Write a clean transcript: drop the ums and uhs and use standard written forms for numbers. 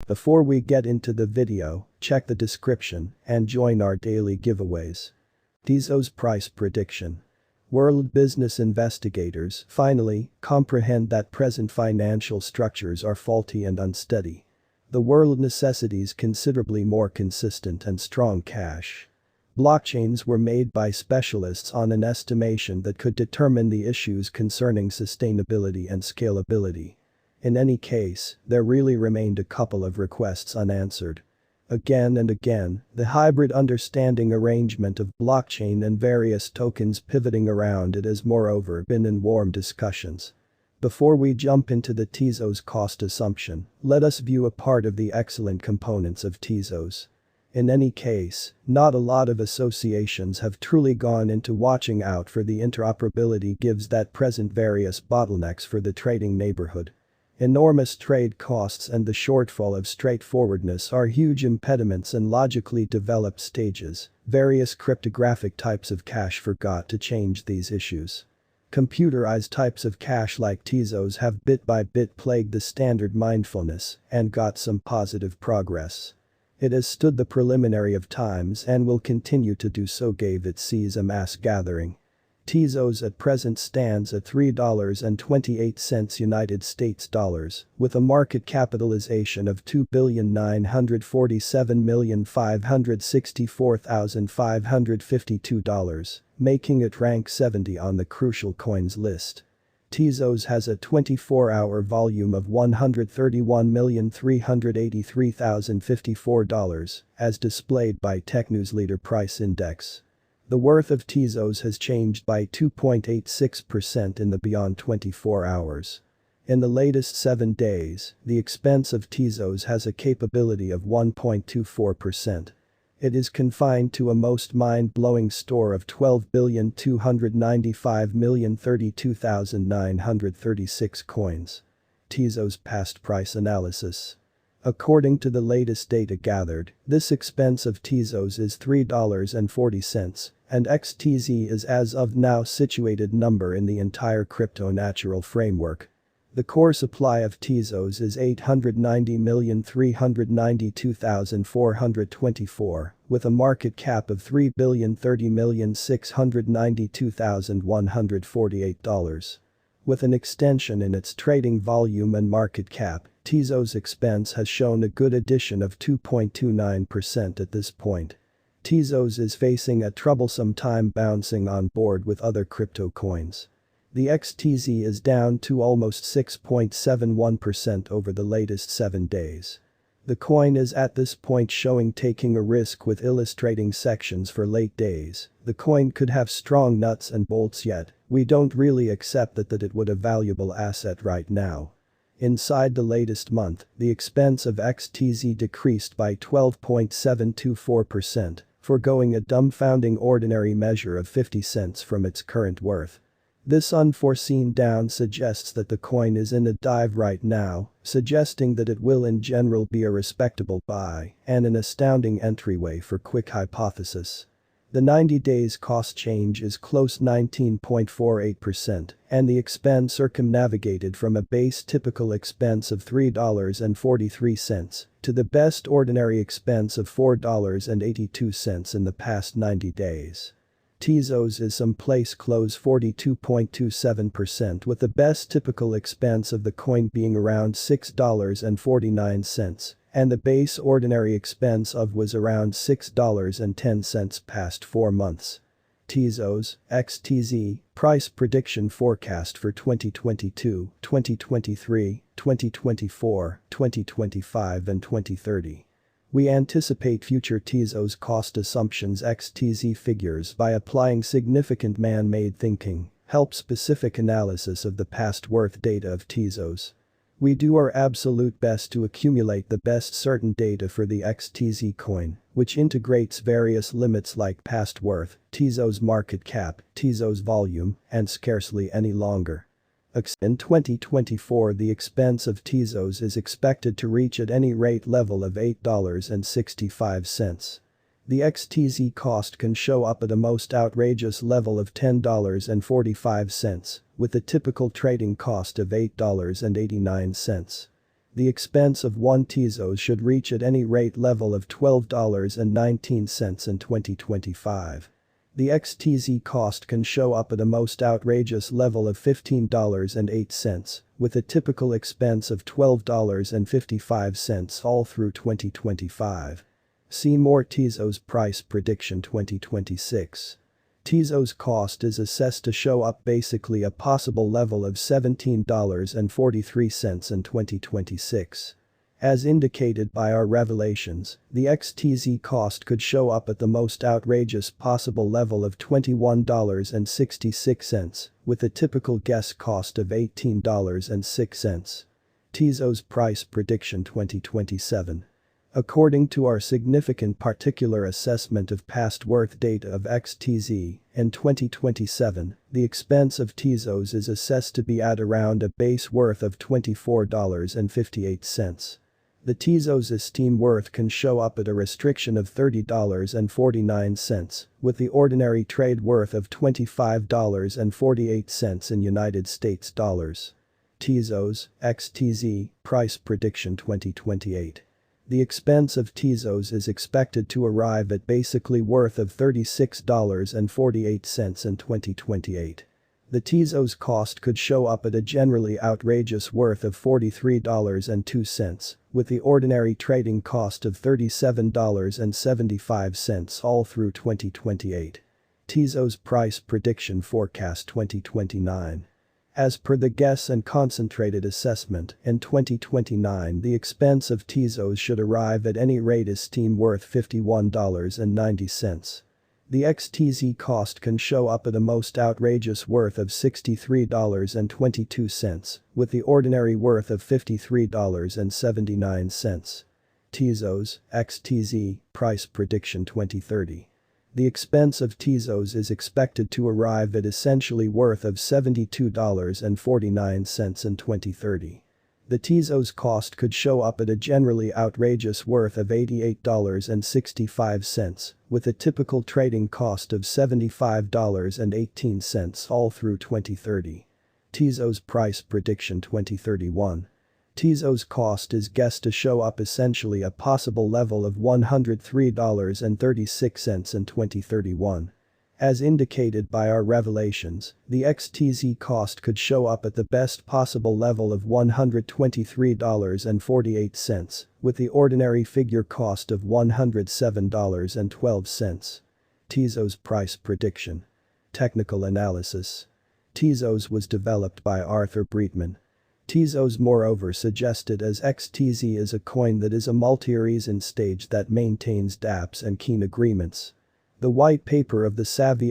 Before we get into the video, check the description and join our daily giveaways. Tezos price prediction. World business investigators finally comprehend that present financial structures are faulty and unsteady. The world necessitates considerably more consistent and strong cash. Blockchains were made by specialists on an estimation that could determine the issues concerning sustainability and scalability. In any case, there really remained a couple of requests unanswered. Again and again, the hybrid understanding arrangement of blockchain and various tokens pivoting around it has moreover been in warm discussions. Before we jump into the Tezos cost assumption, let us view a part of the excellent components of Tezos. In any case, not a lot of associations have truly gone into watching out for the interoperability gives that present various bottlenecks for the trading neighborhood. Enormous trade costs and the shortfall of straightforwardness are huge impediments in logically developed stages. Various cryptographic types of cash forgot to change these issues. Computerized types of cash like Tezos have bit by bit plagued the standard mindfulness and got some positive progress. It has stood the preliminary of times and will continue to do so gave it sees a mass gathering. Tezos at present stands at $3.28 United States dollars, with a market capitalization of $2,947,564,552, making it rank 70 on the crucial coins list. Tezos has a 24-hour volume of $131,383,054, as displayed by TechNews Leader Price Index. The worth of Tezos has changed by 2.86% in the beyond 24 hours. In the latest 7 days, the expense of Tezos has a capability of 1.24%. It is confined to a most mind-blowing store of 12,295,032,936 coins. Tezos past price analysis. According to the latest data gathered, this expense of Tezos is $3.40, and XTZ is as of now situated number in the entire crypto natural framework. The core supply of Tezos is 890,392,424, with a market cap of $3,030,692,148. With an extension in its trading volume and market cap, Tezos expense has shown a good addition of 2.29% at this point. Tezos is facing a troublesome time bouncing on board with other crypto coins. The XTZ is down to almost 6.71% over the latest 7 days. The coin is at this point showing taking a risk with illustrating sections for late days. The coin could have strong nuts and bolts yet, we don't really accept that it would a valuable asset right now. Inside the latest month, the expense of XTZ decreased by 12.724%, foregoing a dumbfounding ordinary measure of 50 cents from its current worth. This unforeseen down suggests that the coin is in a dive right now, suggesting that it will in general be a respectable buy and an astounding entryway for quick hypothesis. The 90 days cost change is close 19.48%, and the expense circumnavigated from a base typical expense of $3.43 to the best ordinary expense of $4.82 in the past 90 days. Tezos is someplace close 42.27%, with the best typical expense of the coin being around $6.49, and the base ordinary expense of was around $6.10 past 4 months. Tezos, XTZ, price prediction forecast for 2022, 2023, 2024, 2025 and 2030. We anticipate future Tezos cost assumptions XTZ figures by applying significant man-made thinking, help specific analysis of the past worth data of Tezos. We do our absolute best to accumulate the best certain data for the XTZ coin, which integrates various limits like past worth, Tezos market cap, Tezos volume, and scarcely any longer. In 2024, the expense of Tezos is expected to reach at any rate level of $8.65. The XTZ cost can show up at a most outrageous level of $10.45, with a typical trading cost of $8.89. The expense of one Tezos should reach at any rate level of $12.19 in 2025. The XTZ cost can show up at a most outrageous level of $15.08, with a typical expense of $12.55 all through 2025. See more Tezos price prediction 2026. Tezos cost is assessed to show up basically a possible level of $17.43 in 2026. As indicated by our revelations, the XTZ cost could show up at the most outrageous possible level of $21.66, with a typical guess cost of $18.06. Tezos price prediction 2027. According to our significant particular assessment of past worth data of XTZ, in 2027, the expense of Tezos is assessed to be at around a base worth of $24.58. The Tezos esteem worth can show up at a restriction of $30.49, with the ordinary trade worth of $25.48 in United States dollars. Tezos, XTZ, price prediction 2028. The expense of Tezos is expected to arrive at basically worth of $36.48 in 2028. The Tezos cost could show up at a generally outrageous worth of $43.02, with the ordinary trading cost of $37.75 all through 2028. Tezos price prediction forecast 2029. As per the guess and concentrated assessment, in 2029 the expense of Tezos should arrive at any rate esteem worth $51.90. The XTZ cost can show up at a most outrageous worth of $63.22, with the ordinary worth of $53.79. Tezos, XTZ, price prediction 2030. The expense of Tezos is expected to arrive at essentially worth of $72.49 in 2030. The Tezos cost could show up at a generally outrageous worth of $88.65, with a typical trading cost of $75.18 all through 2030. Tezos price prediction 2031. Tezos cost is guessed to show up essentially a possible level of $103.36 in 2031. As indicated by our revelations, the XTZ cost could show up at the best possible level of $123.48, with the ordinary figure cost of $107.12. Tezos price prediction. Technical analysis. Tezos was developed by Arthur Breitman. Tezos moreover suggested as XTZ is a coin that is a multi-reason stage that maintains dApps and keen agreements. The white paper of the Savvy